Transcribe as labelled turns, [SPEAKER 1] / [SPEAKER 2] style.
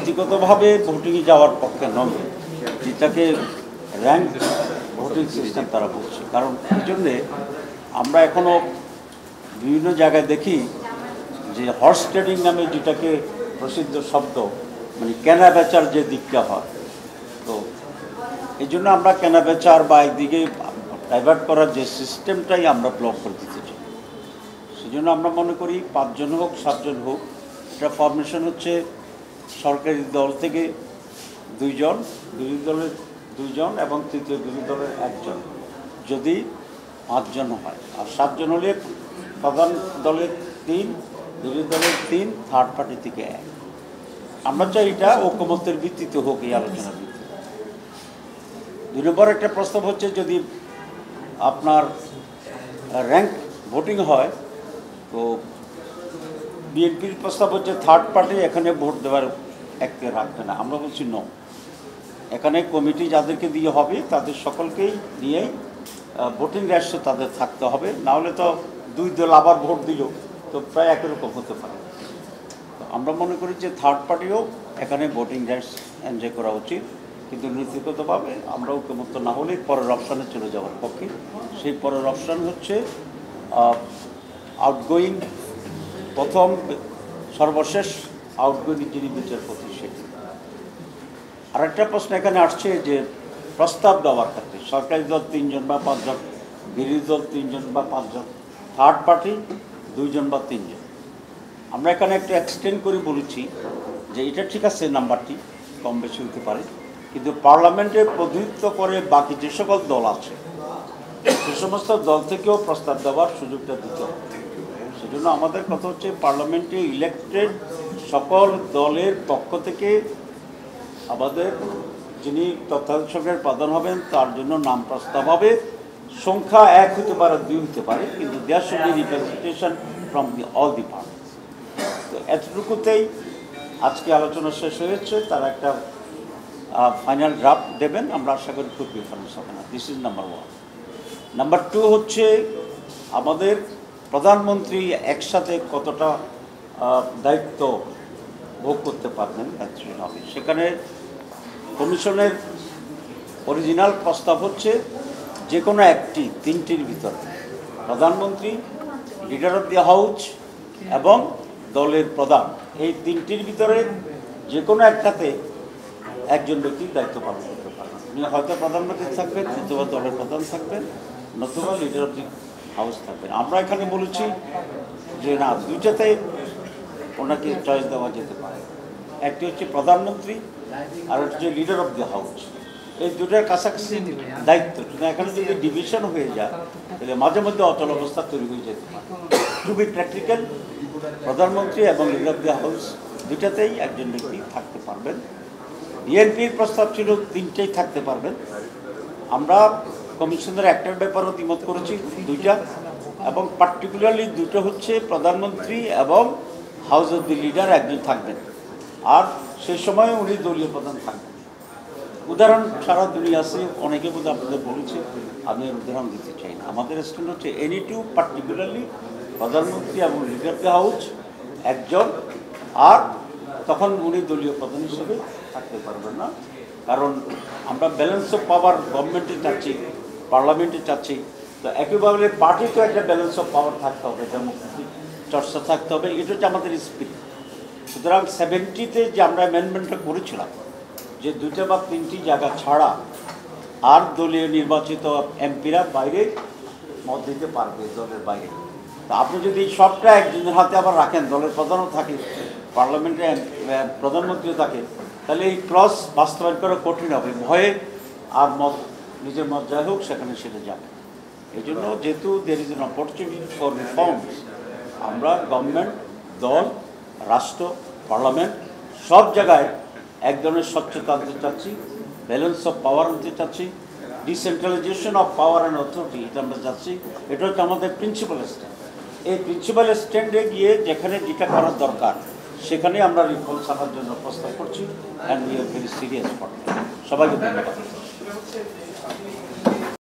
[SPEAKER 1] নীতিগতভাবে ভোটিংয়ে যাওয়ার পক্ষে নয়, যেটাকে র্যাঙ্ক ভোটিং সিস্টেম তারা বলছে। কারণ এই জন্যে আমরা এখনও বিভিন্ন জায়গায় দেখি যে হর্স ট্রেডিং নামে যেটাকে প্রসিদ্ধ শব্দ, মানে কেনা বেচার যে দিকটা হয়, তো এই জন্য আমরা কেনা বেচার বা একদিকে ডাইভার্ট করার যে সিস্টেমটাই আমরা ব্লক করে দিতে চাই। সেই জন্য আমরা মনে করি 5 জন হোক 7 জন হোক, এটা ফরমেশন হচ্ছে সরকারি দল থেকে 2 জন, বিরোধী দলের 2 জন এবং তৃতীয় বিরোধী দলের 1 জন, যদি 5 জন হয়। আর 7 জন হলে প্রধান দলের 3, বিরোধী দলের 3, থার্ড পার্টি থেকে 1। আমরা চাই এটা ঐকমত্যের ভিত্তিতে হোক, এই আলোচনার ভিত্তিতে। 2 নম্বর একটা প্রস্তাব হচ্ছে যদি আপনার র্যাঙ্ক ভোটিং হয়, তো বিএনপির প্রস্তাব হচ্ছে থার্ড পার্টি এখানে ভোট দেওয়ার এককে রাখবে না। আমরা বলছি ন, এখানে কমিটি যাদেরকে দিয়ে হবে তাদের সকলকেই নিয়েই ভোটিং রাইটস তাদের থাকতে হবে, নাহলে তো 2 দল আবার ভোট দিল তো প্রায় একই রকম হতে পারে। তো আমরা মনে করি যে থার্ড পার্টিও এখানে ভোটিং রাইটস এনজয় করা উচিত, কিন্তু নীতিগতভাবে আমরা ঐকমত্য না হলে পরের অপশানে চলে যাওয়ার পক্ষে। সেই পরের অপশান হচ্ছে আউটগোয়িং, প্রথম সর্বশেষ আউটগোয়িং যিনি বিচারপতি সেটি। আর একটা প্রশ্ন এখানে আসছে যে প্রস্তাব দেওয়ার ক্ষেত্রে সরকারি দল 3 জন বা 5 জন, বিরোধী দল 3 জন বা 5 জন, থার্ড পার্টি 2 জন বা 3 জন। আমরা এখানে একটু এক্সটেন্ড করে বলেছি যে এটা ঠিক আছে, নাম্বারটি কম বেশি হতে পারে, কিন্তু পার্লামেন্টে প্রতিনিধিত্ব করে বাকি যে সকল দল আছে সে সমস্ত দল থেকেও প্রস্তাব দেওয়ার সুযোগটা দিতে হবে। সেজন্য আমাদের কথা হচ্ছে পার্লামেন্টে ইলেক্টেড সকল দলের পক্ষ থেকে আমাদের যিনি তত্ত্বাবধায়ক সরকারের প্রধান হবেন তার জন্য নাম প্রস্তাব হবে। সংখ্যা 1 হতে পারে, 2 হতে পারে, কিন্তু there should be representation from all the party. তো এতটুকুতেই আজকে আলোচনা শেষ হয়েছে। তারা একটা ফাইনাল ড্রাফট দেবেন, আমরা আশা করি খুব ডিফারেন্স হবে না। This is number 1। নাম্বার 2 হচ্ছে আমাদের প্রধানমন্ত্রী একসাথে কতটা দায়িত্ব ভোগ করতে পারবেন হবে। সেখানে কমিশনের অরিজিনাল প্রস্তাব হচ্ছে যে কোনো একটি 3টির ভিতরে প্রধানমন্ত্রী, লিডার অফ দি হাউস এবং দলের প্রধান, এই 3টির ভিতরে যে কোনো একটাতে একজন ব্যক্তি দায়িত্ব পালন করতে পারবেন। উনি হয়তো প্রধানমন্ত্রী থাকবেন, নতুবা দলের প্রধান থাকবেন, নতুবা লিডার অফ দি হাউস থাকবেন। আমরা এখানে বলেছি যে না, 2টাতে ওনাকে চয়েস দেওয়া যেতে পারে। একটি হচ্ছে প্রধানমন্ত্রী আর হচ্ছে লিডার অফ দি হাউস। এই 2টার কাছাকাছি দায়িত্ব। এখানে যদি ডিভিশন হয়ে যায় তাহলে মাঝে মধ্যে অচল অবস্থা তৈরি হয়ে যেতে পারে। টু বি প্র্যাকটিক্যাল, প্রধানমন্ত্রী এবং লিডার অফ দি হাউস 2টাতেই একজন ব্যক্তি থাকতে পারবেন। বিএনপির প্রস্তাব ছিল 3টেই থাকতে পারবেন। আমরা কমিশনের একটার ব্যাপারও দ্বিমত করেছি, 2টা, এবং পার্টিকুলারলি 2টো হচ্ছে প্রধানমন্ত্রী এবং হাউস অফ দি লিডার একজন থাকবেন, আর সেই সময় উনি দলীয় প্রধান থাকবেন। উদাহরণ সারা দুনিয়া আছে, অনেকে বোধ আপনাদের বলেছে, আমি এর উদাহরণ দিতে চাই না। আমাদের স্ট্যান্ড হচ্ছে এনি 2, পার্টিকুলারলি প্রধানমন্ত্রী এবং লিডার অফ দি হাউস একজন, আর তখন উনি দলীয় প্রধান হিসেবে থাকতে পারবেন না। কারণ আমরা ব্যালেন্স অফ পাওয়ার গভর্নমেন্টে চাচ্ছি, পার্লামেন্টে চাচ্ছি, তো একইভাবে পার্টিতেও একটা ব্যালেন্স অফ পাওয়ার থাকতে হবে, ডেমোক্রেটিক চর্চা থাকতে হবে। এটা হচ্ছে আমাদের স্পিরিট। সুতরাং 70তে যে আমরা অ্যামেন্ডমেন্টটা করেছিলাম যে 2টা বা 3টি জায়গা ছাড়া আর দলীয় নির্বাচিত এমপিরা বাইরে মত দিতে পারবে, দলের বাইরে। তা আপনি যদি সবটা একজনের হাতে আবার রাখেন, দলের প্রধানও থাকে, পার্লামেন্টে প্রধানমন্ত্রীও থাকে, তাহলে এই ক্লজ বাস্তবায়ন করা কঠিন হবে। ভয়ে আর মত, নিজের মত যাই হোক সেখানে সেটা যাবে। এই জন্য যেহেতু there is an opportunity for reforms, আমরা গভর্নমেন্ট, দল, রাষ্ট্র, পার্লামেন্ট সব জায়গায় এক ধরনের স্বচ্ছতা আনতে চাচ্ছি, ব্যালেন্স অফ পাওয়ার আনতে চাচ্ছি, decentralisation of power and authority, এটা আমরা চাচ্ছি। এটা হচ্ছে আমাদের প্রিন্সিপাল স্ট্যান্ড। এই প্রিন্সিপাল স্ট্যান্ডে গিয়ে যেখানে যেটা করার দরকার সেখানে আমরা রিফর্মস আনার জন্য প্রস্তাব করছি, and we are very serious for. সবাইকে ধন্যবাদ।